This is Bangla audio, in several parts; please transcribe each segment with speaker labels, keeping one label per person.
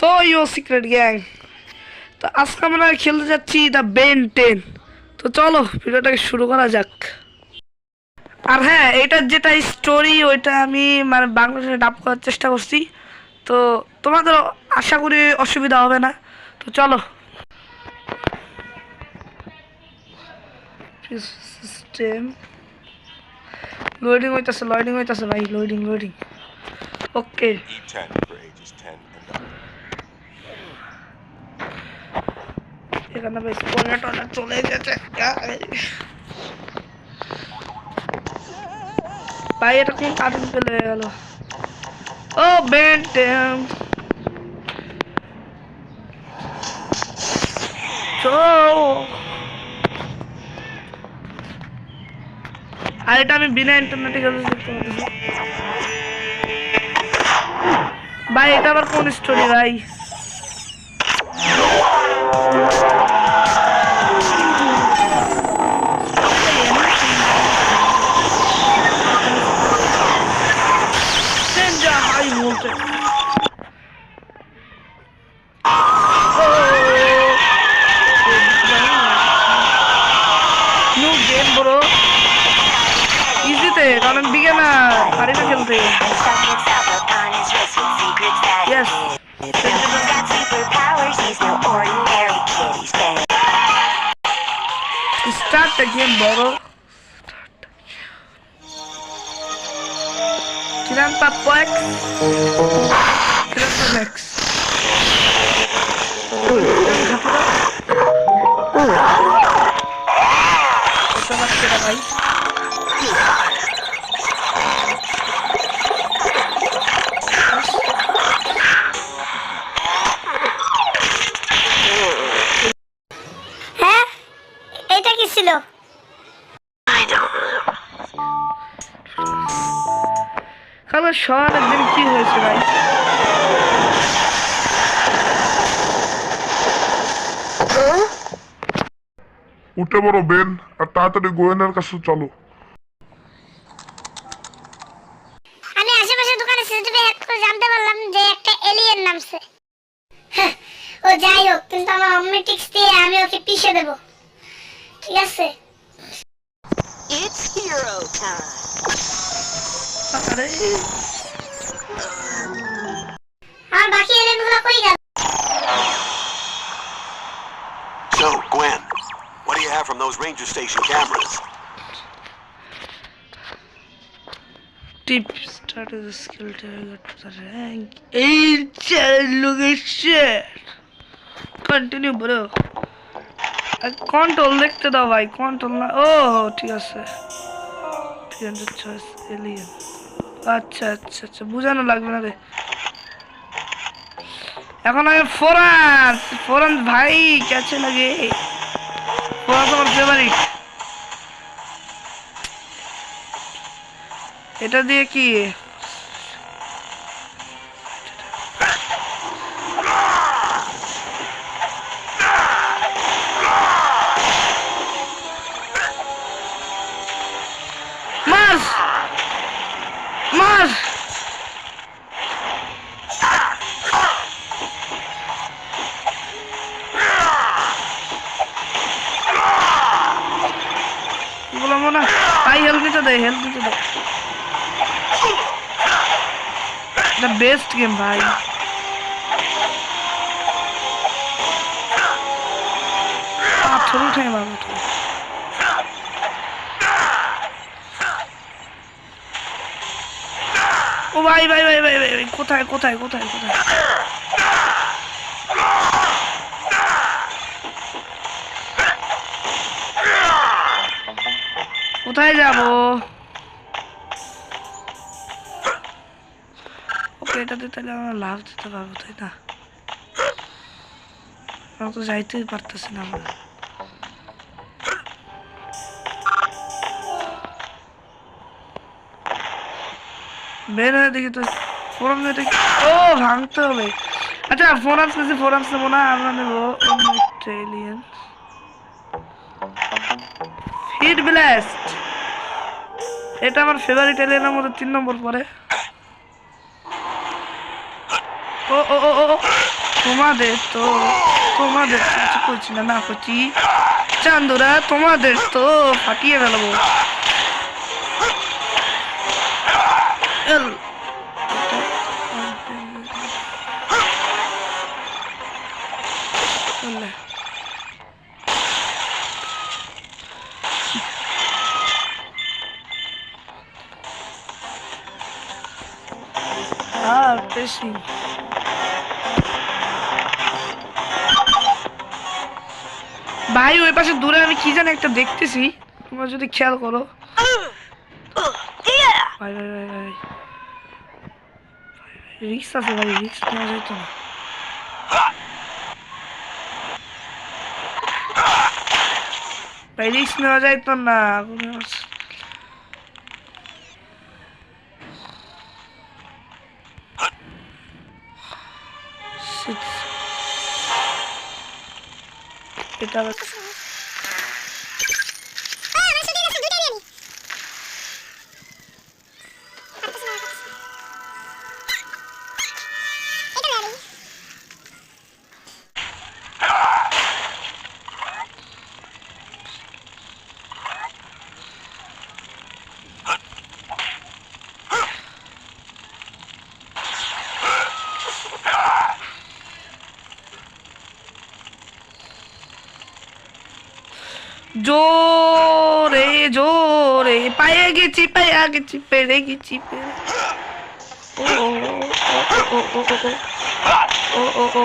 Speaker 1: তো ইউ সিক্রেট গ্যাং, তো আজকে আমরা খেলতে যাচ্ছি দ্য বেন 10। তো চলো ভিডিওটাকে শুরু করা যাক। আর হ্যাঁ, এটার যেটা স্টোরি ওইটা আমি মানে বাংলাদেশে ডাব করার চেষ্টা করছি, তো তোমাদের আশা করি অসুবিধা হবে না। তো চলো। সিস্টেম লোডিং হইতাছে ভাই, loading. Okay,
Speaker 2: E10 for ages 10 and up.
Speaker 1: এখানে ভাই স্পয়লার চলে গেছে ভাই, এটা কোন কার্টুন পেলে গেল? ও বেন 10 আর এটা আমি বিনা ইন্টারনেটে গেলে দেখতে পাচ্ছি ভাই। এটা আবার কোন স্টোরি ভাই? ভাই বলতে নিউ গেম ব্রো, ইজিতে, কারণ বিগিনার পারি না খেলতে। Yes. Start the game, bro. Grandpa X. Grandpa X. Ito na sila guys. কালো শহর একদিন কি হয়েছে ভাই?
Speaker 3: উঠে বড় বেন, আর তাড়াতাড়ি গোয়েনার কাছে চলো।
Speaker 4: আমি আশেপাশে দোকানে সিসিটিভি হ্যাক করে জানতে পারলাম যে একটা এলিয়েন নামছে। ও যাই হোক, কিন্তু আমার অমনিটিক্স দিয়ে আমি ওকে পিষে দেব, ঠিক আছে?
Speaker 5: It's hero time.
Speaker 1: আরে
Speaker 4: আর বাকি এলিয়েনগুলো কই গেল?
Speaker 2: So, Gwen, what do you have from those ranger station cameras?
Speaker 1: tip start the skill to get to the rank. Look at shit. Continue bro. Control দেখতে দাও ভাই, কন্ট্রোল না। ও ঠিক আছে, 300 চয়েস এলিয়েন। আচ্ছা, বুঝানো লাগবে না রে। এখন আমি ফোরান ভাই কেছে লাগে। ফোরান আমার ফেভারিট। এটা দিয়ে কি মার এগুলো মনে হয় হেলথ দিতে দেয়। দ্য বেস্ট গেম ভাই। পাথর উঠে মারবো। ও ভাই, কোথায় যাবো? ওকে, এটাতে তাহলে আমরা লাভ দিতে পারবো, তাই না? আমরা তো যাইতেই পারতেছি না। আমরা বের হয়ে দেখি তো ফোরাম দেখি। ও ভাঙতে হবে। আচ্ছা, ফোরামস নেবো না, আমরা নেবো অস্ট্রেলিয়ান ফিড ব্লাস্ট। এটা আমার ফেভারিট এলিয়েনের মধ্যে 3 নম্বর পরে। ও তোমাদের তো কিছু করছি না, না করছি চান্দুরা, তোমাদের তো ফাটিয়ে ফেলবো। বেশি ভাই ওই পাশে দূরে আমি কি জানি একটা দেখতেছি, তোমরা যদি খেয়াল করো। ভাই ভাই ভাই ভাই রিক্স আছে ভাই, রিক্স নেওয়া যেত না। ভাই রিক্স নেওয়া যাইতো না। এটা জোরে জোরে পায়ে গেছি পেরে গেছি ও ও ও ও ও ও ও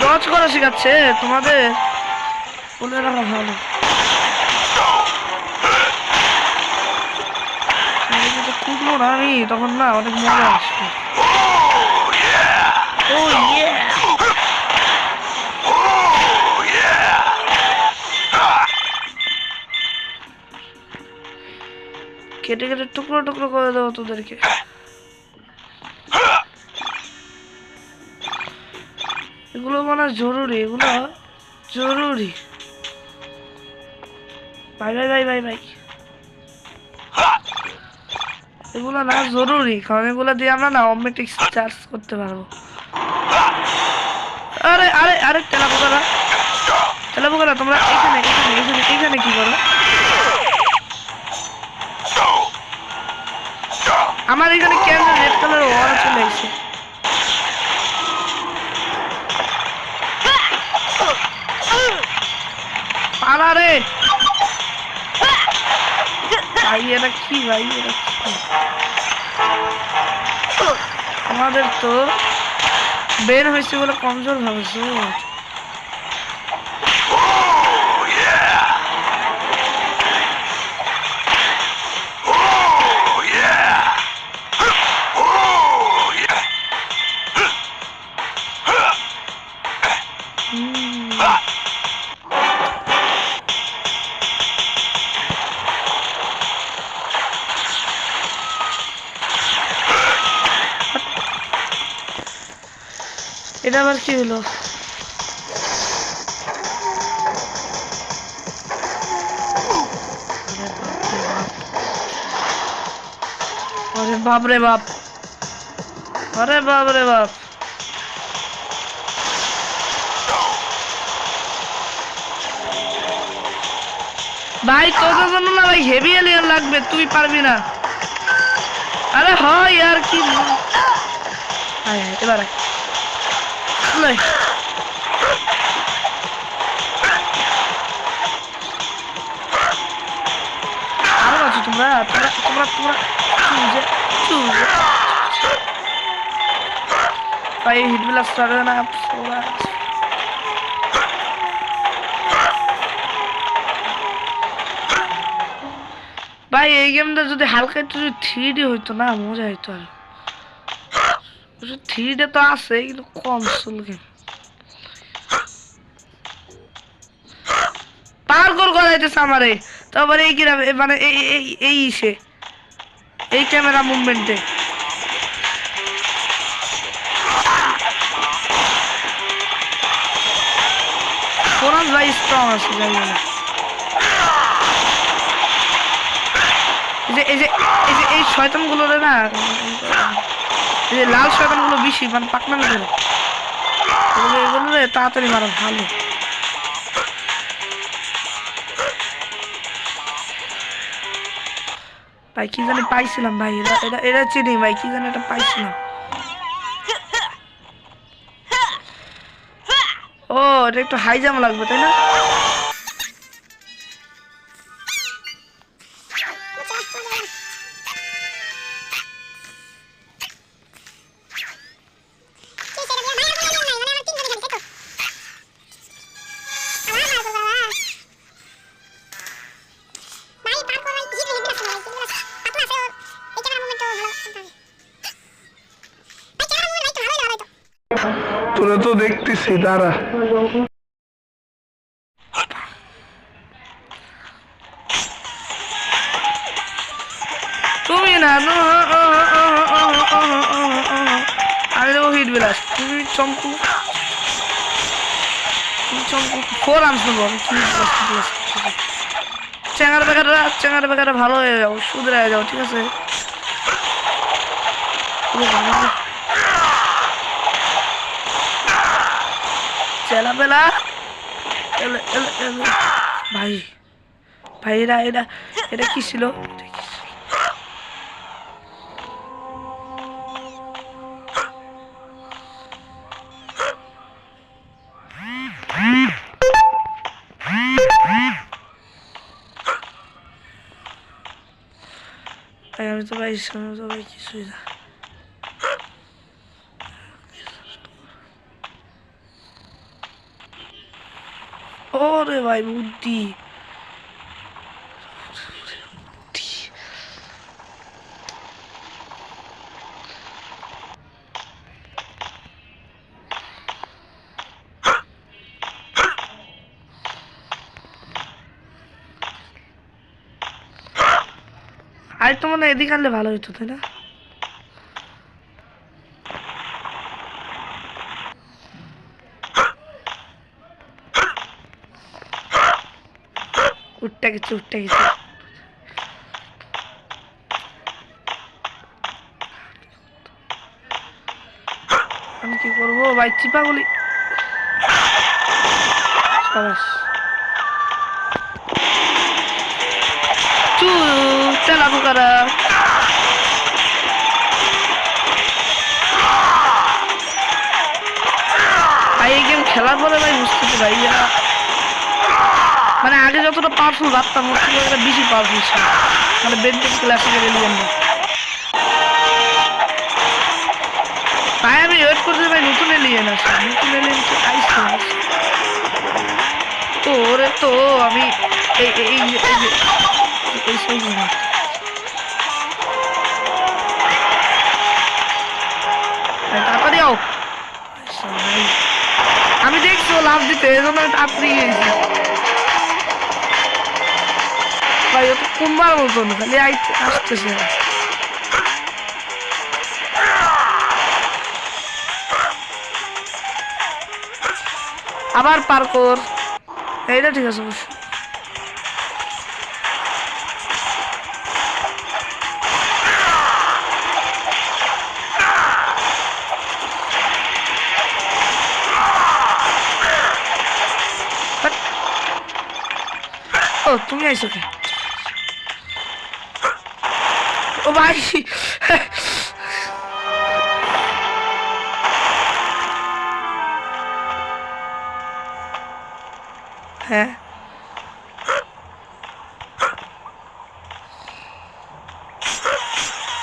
Speaker 1: ডজ করা শেখাচ্ছে তোমাদের, বলে রাখা ভালো। কুদবো না আমি তখন, না অনেক মজা আসবে। কেটে কেটে টুকরো টুকরো করে দেবো তোদেরকে। এগুলো মানে জরুরি, এগুলো জরুরি। ভাই ভাই ভাই ভাই ভাই এগুলো না জরুরি, কারণ এগুলো দিয়ে আমরা না অটোমেটিক চার্জ করতে পারবো। আরে আরে আরে তেলাপোকারা তোমরা এখানে এখানে এখানে এখানে কি করো? আমার এখানে কেন রেড কালার ওয়াল চলে এসেছে? পালা রে ভাই, এটা কি ভাই, এটা কি? আমাদের তো বের হয়েছে বলে কমজোর ভাবছো। এটা আবার কি হলো? আরে বাপ রে বাপ, আরে বাপ রে বাপ। ভাই তোদের জন্য না ভাই হেভি এলিয়ান লাগবে, তুই পারবি না। আরে হয় আর কি, এবার আরো আছো তোমরা তোমরা তোমরা তোমরা ভাই হিটবিলা স্টার্ট হয় না। ভাই এই গেমটা যদি হালকা একটু 3D হইতো না, মজা হইতো। আর 3D তো আছে কিন্তু কম সুল গেম। পার্কর করাইতেছে আমারে, তারপরে এই কিরা মানে এই ইসে এই ক্যামেরা মুভমেন্টে ফোরাস ভাই স্ট্রং আছে, যাই বলে এই শয়তানগুলো রে না, এই যে লাল শয়তানগুলো বেশি মানে পাকনামি করে, এগুলো রে তাড়াতাড়ি মারা ভালো। ভাই কি জানি পাইছিলাম ভাই, এরা চিনি ভাই, কি জানি এটা পাইছিলাম। ও এটা একটু হাই জাম্প লাগবে তাই না? তোরা তো দেখতেছি, দাঁড়া। তুমি না আমি দেবো হিট বিলাস, তুমি চমকু ফোর আর্মস নেবো আমি। চেঙ্গার বেকাররা ভালো হয়ে যাও, সুদরে হয়ে যাও, ঠিক আছে? চেলা বেলা ভাই ভাই এটা কি ছিল? আমি তো ভাই কিছুই না। ওরে ভাই বুদ্ধি, আজ তো মনে হয় এদিকে আনলে ভালো হতো তাই না? উঠতে গেছে আমি কি করবো ভাই? চিপাগুলি চালাবো কারা ভাই? এই গেম খেলার পরে ভাই বুঝতেছি ভাই, মানে আগে যতটা পাওয়ারফুল ভাবতাম ওর থেকে এটা বেশি পাওয়ারফুল ছিল, মানে বেন্টেন ক্লাসিকের এলিয়েন। তাই আমি ওয়েট করতে ভাই নতুন এলিয়েন আছে, নতুন এলিয়েন তো আইসে তো ওরে তো আমি তাড়াতাড়ি আও। আমি দেখছি ও লাভ দিতে, এই জন্য তাড়াতাড়ি গেছি ভাই। ও তো কুম্বার মতন খালি আসতেছে। আবার পার্কোর, এইটা ঠিক আছে অবশ্য। ও তুমি আইসো কে? ও ভাই হ্যাঁ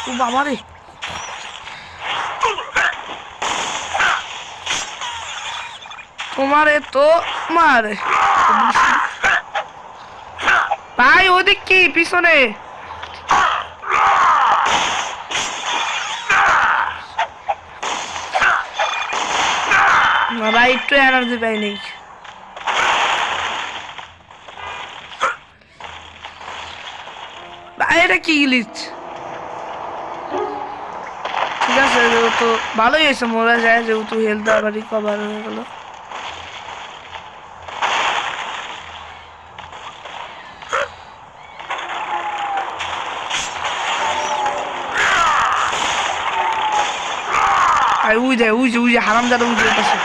Speaker 1: ও বাবা রে, তোমারে তো মারে ভাই। ওদিক কি পিছনে? ভাই একটু এনার্জি পাই নেই। ভাই এটা কি গ্লিচ? ঠিক আছে যেহেতু ভালোই হয়েছে মরা যায়, যেহেতু হেলথ আবার রিকভার হয়ে গেল। আর ওই যে হারামজাদা ওই যে পাশে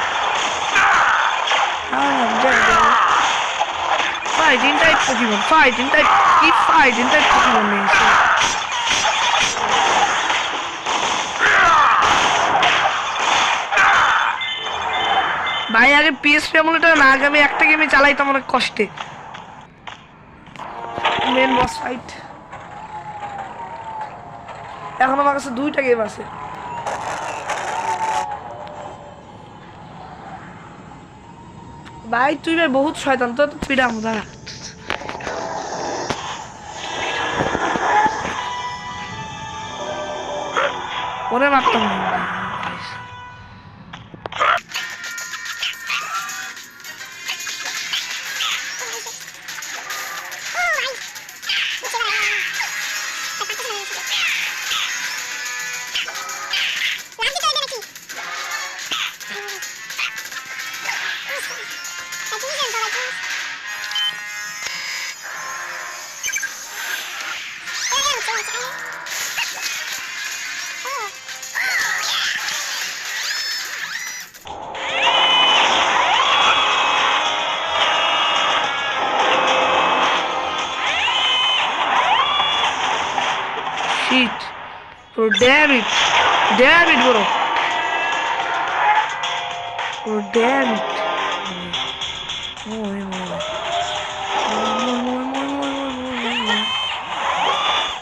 Speaker 1: ফাইটিং টাইপ পোকেমন নেই ভাই আগে পিএসপি আমলটা না আগে আমি একটা গেমে চালাইতাম অনেক কষ্টে মেন বস ফাইট এখন আমার কাছে 2টা গেম আছে ভাই তুই ভাই বহুত শয়তান তো পিডাম দাঁড়া ওরে মারতাম shit bro damn it bro damn it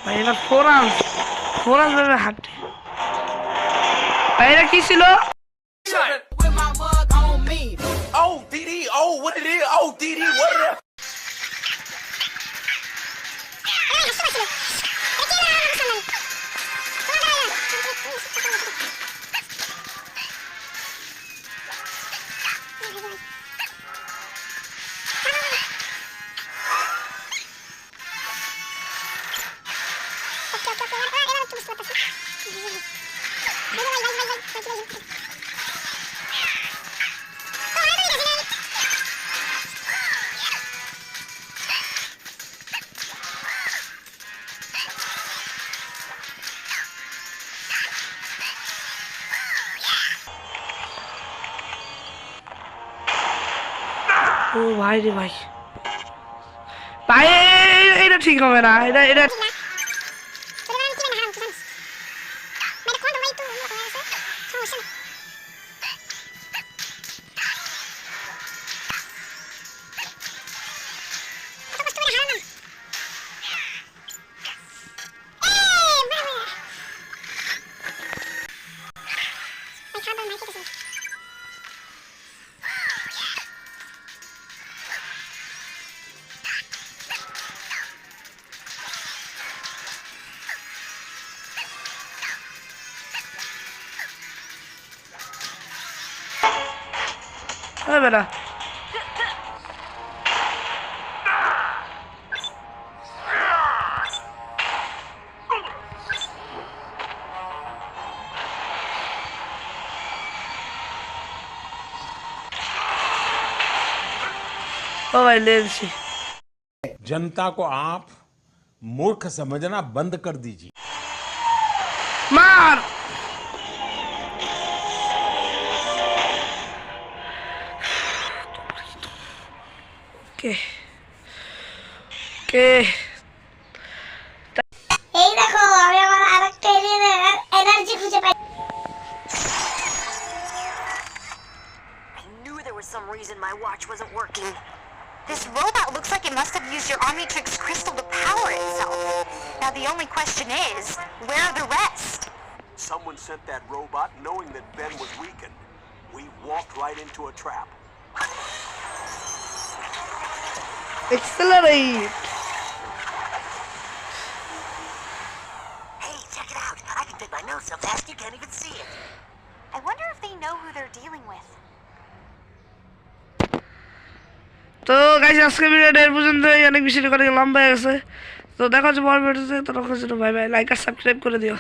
Speaker 1: ভাই এবার 4 রাউন্ড ভাবে হাঁটে ভাই এটা কি ছিল
Speaker 6: With my mug on me. Oh, DD, oh, what it is? Oh, DD, what it is?
Speaker 1: ও ভাই রে ভাই ভাই এটা ঠিক হবে না এটা হবে না ओ भाई ले सी
Speaker 7: जनता को आप मूर्ख समझना बंद कर दीजिए
Speaker 1: मार के
Speaker 4: এই দেখো আমি আমার আরেকটা এলিয়েনের এনার্জি খুঁজে পাই
Speaker 5: I knew there was some reason my watch wasn't working. This robot looks like it must have used your Omnitrix crystal to power itself. Now the only question is, where are the rest?
Speaker 2: Someone sent that robot knowing that Ben was weakened. We walked right into a trap.
Speaker 1: accelerate
Speaker 5: Hey, check it out. I can fit my nose so fast you can't even see it. I wonder if they know who they're dealing with.
Speaker 1: তো গাইস আজকে ভিডিওটা এর পর্যন্ত অনেক বেশি করে লম্বা হয়ে গেছে তো দেখা হচ্ছে পরের ভিডিওতে ততক্ষণ জন্য বাই বাই লাইক আর সাবস্ক্রাইব করে দিও